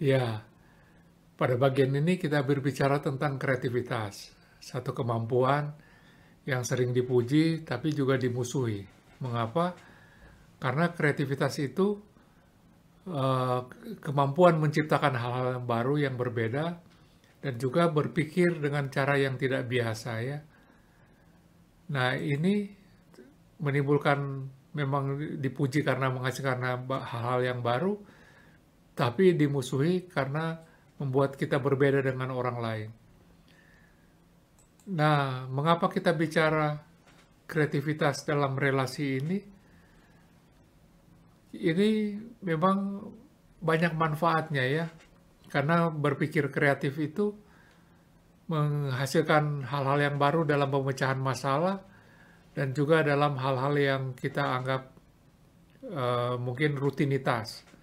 Ya, pada bagian ini kita berbicara tentang kreativitas, satu kemampuan yang sering dipuji tapi juga dimusuhi. Mengapa? Karena kreativitas itu eh, kemampuan menciptakan hal-hal yang baru yang berbeda dan juga berpikir dengan cara yang tidak biasa ya. Nah, ini menimbulkan memang dipuji karena menghasilkan hal-hal yang baru, tapi dimusuhi karena membuat kita berbeda dengan orang lain. Nah, mengapa kita bicara kreativitas dalam relasi ini? Ini memang banyak manfaatnya ya, karena berpikir kreatif itu menghasilkan hal-hal yang baru dalam pemecahan masalah dan juga dalam hal-hal yang kita anggap mungkin rutinitas.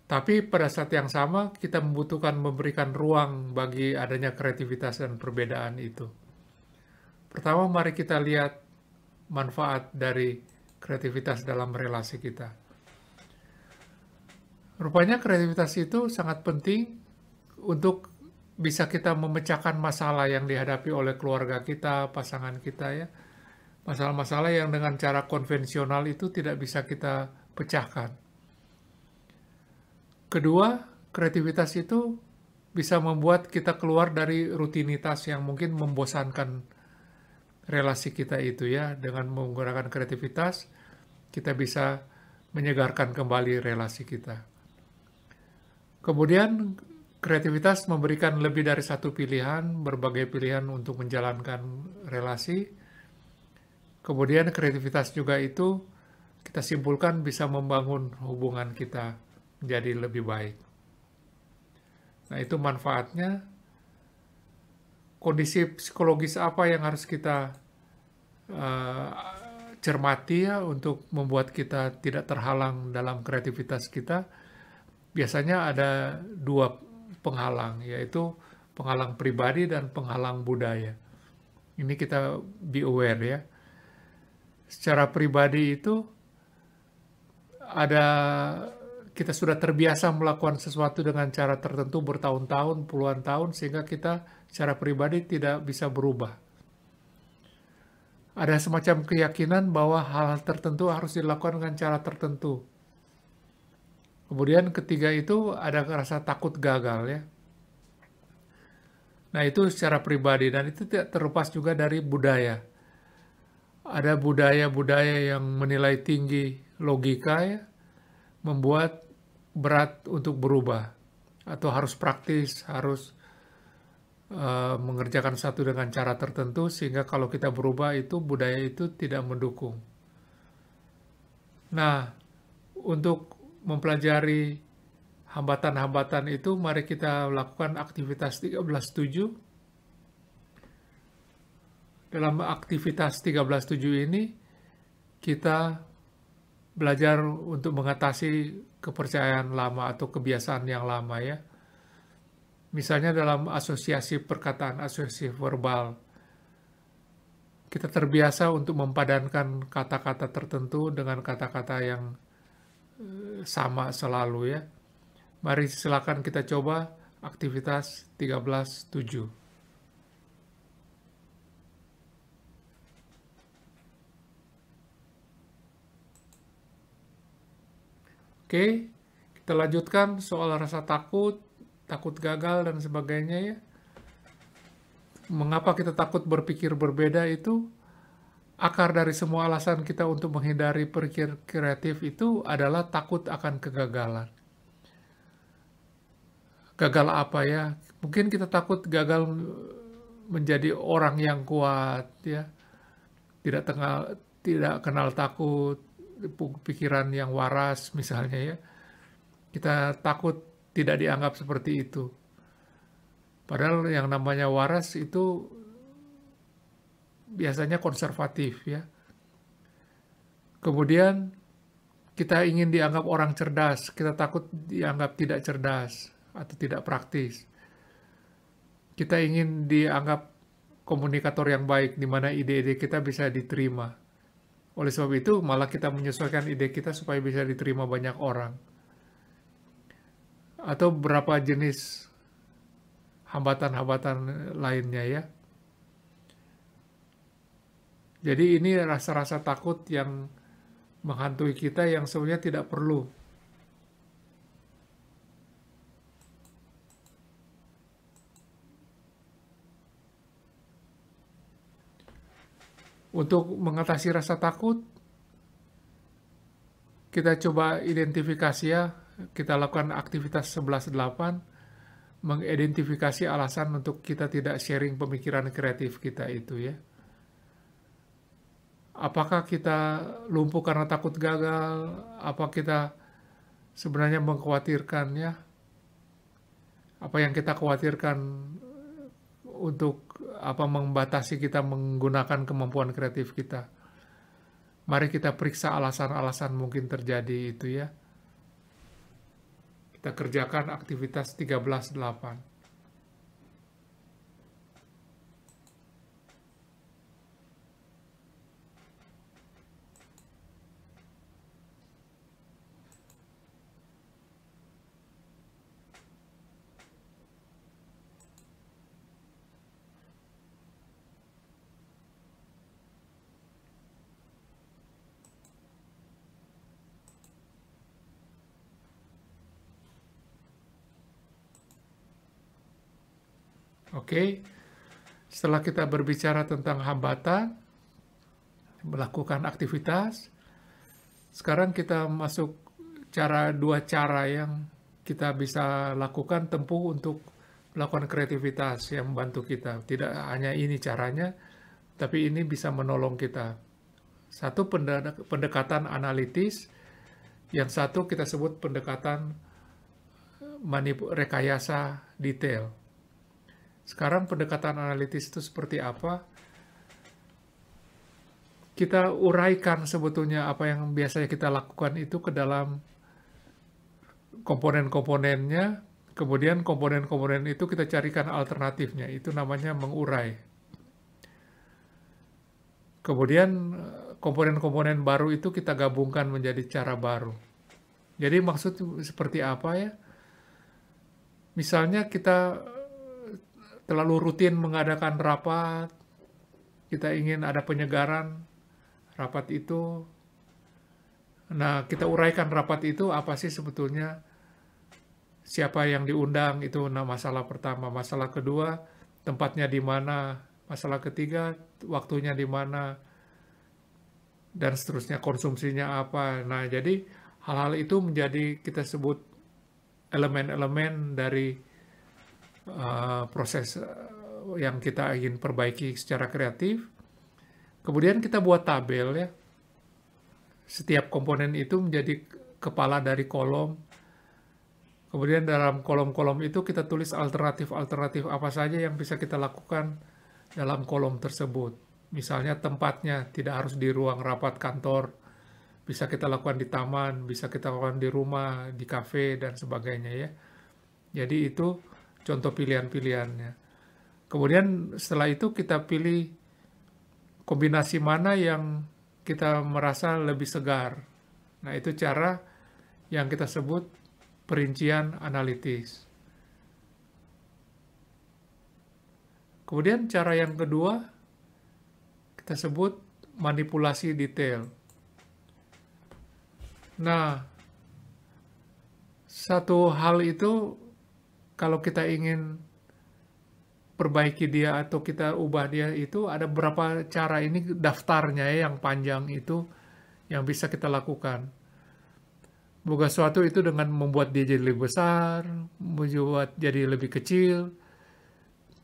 Tapi pada saat yang sama kita membutuhkan memberikan ruang bagi adanya kreativitas dan perbedaan itu. Pertama, mari kita lihat manfaat dari kreativitas dalam relasi kita. Rupanya kreativitas itu sangat penting untuk bisa kita memecahkan masalah yang dihadapi oleh keluarga kita, pasangan kita ya. Masalah-masalah yang dengan cara konvensional itu tidak bisa kita pecahkan. Kedua, kreativitas itu bisa membuat kita keluar dari rutinitas yang mungkin membosankan relasi kita itu ya. Dengan menggunakan kreativitas, kita bisa menyegarkan kembali relasi kita. Kemudian, kreativitas memberikan lebih dari satu pilihan, berbagai pilihan untuk menjalankan relasi. Kemudian kreativitas juga itu kita simpulkan bisa membangun hubungan kita menjadi lebih baik. Nah, itu manfaatnya. Kondisi psikologis apa yang harus kita cermati ya untuk membuat kita tidak terhalang dalam kreativitas kita? Biasanya ada dua penghalang, yaitu penghalang pribadi dan penghalang budaya. Ini kita be aware ya. Secara pribadi itu ada kita sudah terbiasa melakukan sesuatu dengan cara tertentu bertahun-tahun, puluhan tahun, sehingga kita secara pribadi tidak bisa berubah. Ada semacam keyakinan bahwa hal-hal tertentu harus dilakukan dengan cara tertentu. Kemudian ketiga itu ada rasa takut gagal ya. Nah itu secara pribadi dan itu tidak terlepas juga dari budaya. Ada budaya-budaya yang menilai tinggi logika ya, membuat berat untuk berubah atau harus praktis, harus mengerjakan satu dengan cara tertentu sehingga kalau kita berubah itu budaya itu tidak mendukung. Nah, untuk mempelajari hambatan-hambatan itu mari kita lakukan aktivitas 13.7. Dalam aktivitas 13.7 ini kita belajar untuk mengatasi kepercayaan lama atau kebiasaan yang lama ya. Misalnya dalam asosiasi perkataan, asosiasi verbal, kita terbiasa untuk mempadankan kata-kata tertentu dengan kata-kata yang sama selalu ya. Mari silakan kita coba aktivitas 13.7. Oke, kita lanjutkan soal rasa takut, takut gagal dan sebagainya ya. Mengapa kita takut berpikir berbeda itu? Akar dari semua alasan kita untuk menghindari berpikir kreatif itu adalah takut akan kegagalan. Gagal apa ya? Mungkin kita takut gagal menjadi orang yang kuat ya. Tidak kenal takut, pikiran yang waras misalnya ya. Kita takut tidak dianggap seperti itu. Padahal yang namanya waras itu biasanya konservatif ya. Kemudian kita ingin dianggap orang cerdas, kita takut dianggap tidak cerdas atau tidak praktis. Kita ingin dianggap komunikator yang baik, di mana ide-ide kita bisa diterima. Oleh sebab itu, malah kita menyesuaikan ide kita supaya bisa diterima banyak orang. atau berapa jenis hambatan-hambatan lainnya ya. Jadi ini rasa-rasa takut yang menghantui kita yang sebenarnya tidak perlu. Untuk mengatasi rasa takut, kita coba identifikasi ya, kita lakukan aktivitas 11.8, mengidentifikasi alasan untuk kita tidak sharing pemikiran kreatif kita itu ya. Apakah kita lumpuh karena takut gagal? Apa kita sebenarnya mengkhawatirkan ya? Apa yang kita khawatirkan untuk membatasi kita menggunakan kemampuan kreatif kita? Mari kita periksa alasan-alasan mungkin terjadi itu ya. Kita kerjakan aktivitas 13.8. Oke, setelah kita berbicara tentang hambatan, melakukan aktivitas, sekarang kita masuk dua cara yang kita bisa lakukan tempuh untuk melakukan kreativitas yang membantu kita. Tidak hanya ini caranya, tapi ini bisa menolong kita. Satu pendekatan analitis, yang satu kita sebut pendekatan rekayasa detail. Sekarang pendekatan analitis itu seperti apa? Kita uraikan sebetulnya apa yang biasanya kita lakukan itu ke dalam komponen-komponennya, kemudian komponen-komponen itu kita carikan alternatifnya, itu namanya mengurai. Kemudian komponen-komponen baru itu kita gabungkan menjadi cara baru. Jadi maksud seperti apa ya? Misalnya kita terlalu rutin mengadakan rapat, kita ingin ada penyegaran rapat itu. Nah, kita uraikan rapat itu apa sih sebetulnya, siapa yang diundang itu masalah pertama. Masalah kedua, tempatnya di mana. Masalah ketiga, waktunya di mana. Dan seterusnya, konsumsinya apa. Nah, jadi hal-hal itu menjadi kita sebut elemen-elemen dari proses yang kita ingin perbaiki secara kreatif. Kemudian kita buat tabel ya. Setiap komponen itu menjadi kepala dari kolom. Kemudian dalam kolom-kolom itu kita tulis alternatif-alternatif apa saja yang bisa kita lakukan dalam kolom tersebut. Misalnya tempatnya tidak harus di ruang rapat kantor, bisa kita lakukan di taman, bisa kita lakukan di rumah, di kafe, dan sebagainya ya. Jadi itu contoh pilihan-pilihannya. Kemudian setelah itu kita pilih kombinasi mana yang kita merasa lebih segar. Nah, itu cara yang kita sebut perincian analitis. Kemudian cara yang kedua kita sebut manipulasi detail. Nah, satu hal itu kalau kita ingin perbaiki dia atau kita ubah dia itu ada beberapa cara, ini daftarnya ya, yang panjang itu yang bisa kita lakukan. Bukan sesuatu itu dengan membuat dia jadi lebih besar, membuat jadi lebih kecil,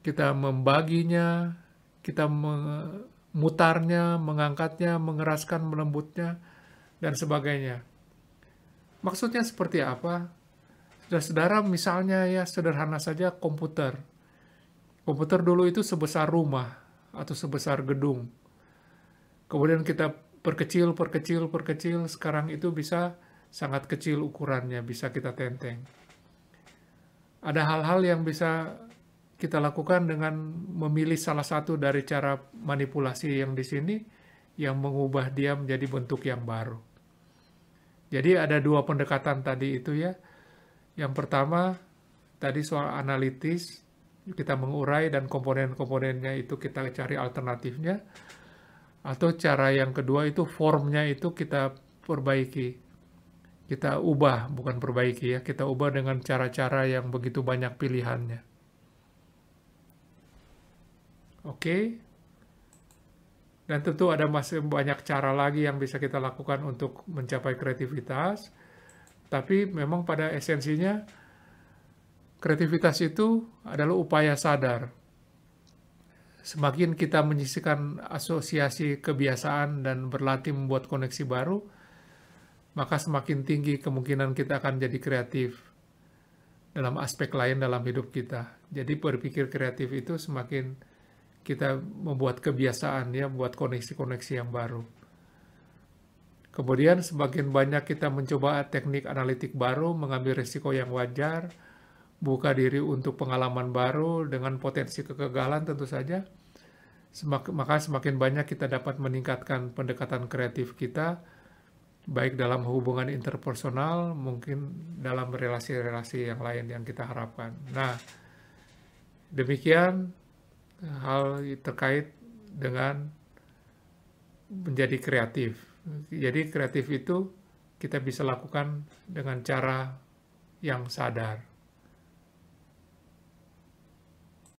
kita membaginya, kita memutarnya, mengangkatnya, mengeraskan, melembutnya, dan sebagainya. Maksudnya seperti apa? Saudara-saudara, misalnya ya sederhana saja komputer. Komputer dulu itu sebesar rumah atau sebesar gedung. Kemudian kita perkecil, sekarang itu bisa sangat kecil ukurannya, bisa kita tenteng. Ada hal-hal yang bisa kita lakukan dengan memilih salah satu dari cara manipulasi yang di sini, yang mengubah dia menjadi bentuk yang baru. Jadi ada dua pendekatan tadi itu ya. Yang pertama, tadi soal analitis, kita mengurai dan komponen-komponennya itu kita cari alternatifnya. Atau cara yang kedua itu formnya itu kita perbaiki. Kita ubah, bukan perbaiki ya, kita ubah dengan cara-cara yang begitu banyak pilihannya. Oke? Dan tentu ada masih banyak cara lagi yang bisa kita lakukan untuk mencapai kreativitas. Tapi memang pada esensinya, kreativitas itu adalah upaya sadar. Semakin kita menyisihkan asosiasi kebiasaan dan berlatih membuat koneksi baru, maka semakin tinggi kemungkinan kita akan jadi kreatif dalam aspek lain dalam hidup kita. Jadi berpikir kreatif itu semakin kita membuat kebiasaan, ya, buat koneksi-koneksi yang baru. Kemudian semakin banyak kita mencoba teknik analitik baru, mengambil risiko yang wajar, buka diri untuk pengalaman baru dengan potensi kegagalan tentu saja, maka semakin banyak kita dapat meningkatkan pendekatan kreatif kita, baik dalam hubungan interpersonal, mungkin dalam relasi-relasi yang lain yang kita harapkan. Nah, demikian hal terkait dengan menjadi kreatif. Jadi kreatif itu kita bisa lakukan dengan cara yang sadar.